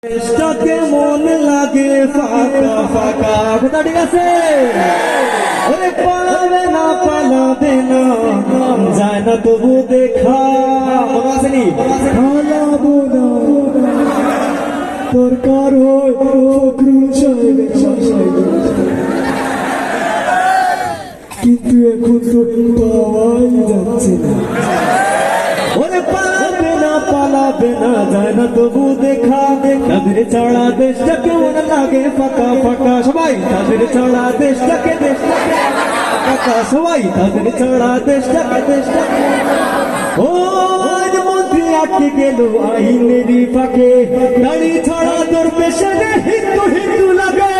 দেশটাকে মন লাগে ফাঁকা ফাঁকা কথা ঠিক আছে। ওরে পালাবে না যায় না তবু দেখা মনে আসেনি পালাবো না দরকার হয় ফখরুল সাহেবের কিন্তু এখন তো পাওয়াই যাচ্ছে না। ওরে পালাবে না যায় না তবু দেখা তাদের ছাড়া দেশটা কেমন লাগে ফাঁকা ফাঁকা সবাই তাদের ছাড়া দেশটাকে ফাঁকা সবাই তাদের ছাড়া দেশটাকে ও আজ মন্ত্রী আটকে গেল আইনেরই ফাঁকে দাড়ি ছাড়া তোর পেশারে হিন্দু হিন্দু লাগে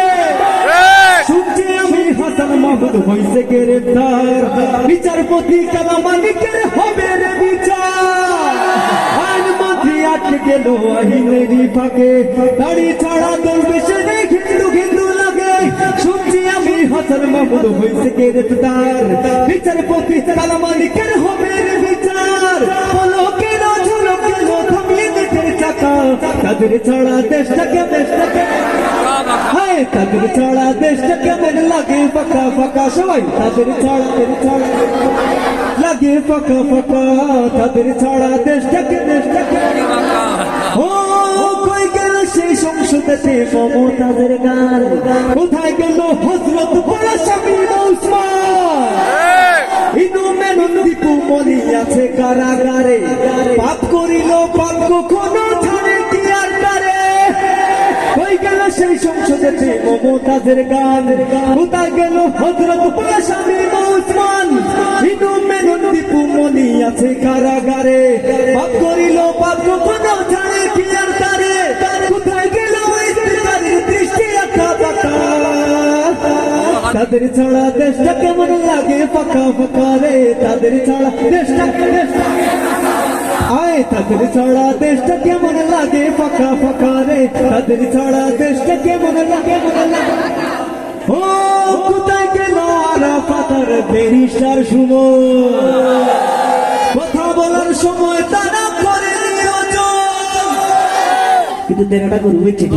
শুনছি আমি হাসান মাহমুদ হইছে গ্রেফতার বিচারপতি কালা মালিকের হবে রে বিচার আইন মন্ত্রী আটকে গেল আইনেরই ফাঁকে দাড়ি ছাড়া তোর পেশারে হিন্দু হিন্দু লাগে শুনছি আমি হাসান মাহমুদ হইছে গ্রেফতার বিচারপতি কালা মালিকের হবে রে বিচার বলো কেন ঝুলো কেন থামিয়ে দেখে চাকা তাদের ছাড়া দেশটাকে তাদের ছাড়া দেশটা কেমন লাগে ফাঁকা ফাঁকা সবাই তাদের ছাড়া লাগে ফাঁকা ফাঁকা তাদের ছাড়া দেশটাকে ও কই গেল সেই সংসদেতে মমতাদের গান কোথায় গেল হযরত বড় শামীম ওসমান ইদু মেনন দীপু মনি আছে কারাগারে পাপ করিল পাপ কখনো ছাড়ে কি আর করে কই গেল সেই সংসদেতে মমতাজের গান কোথায় গেল হযরত বড় শামীম ওসমান ইদু মেনন দীপু মনি আছে কারাগারে পাপ করিল পাপ কখনো ছাড়ে কি আর করে কোথায় গেল ইস্তেকারের দৃষ্টি আঁকা বাঁকা তাদের ছাড়া দেশটা কেমন লাগে ফাঁকা ফাঁকা রে তাদের ছাড়া দেশটাকে তাদের ছাড়া দেশটা কেমন লাগে ফাঁকা ফাঁকা রে তাদের ছাড়া দেশটা কেমন লাগে ও কোথায় গেল আরাফাতের ব্যারিস্টার সুমন কথা বলার সময় তারা করে নিয়োজন কিন্তু দেনাটা করবে ঠিক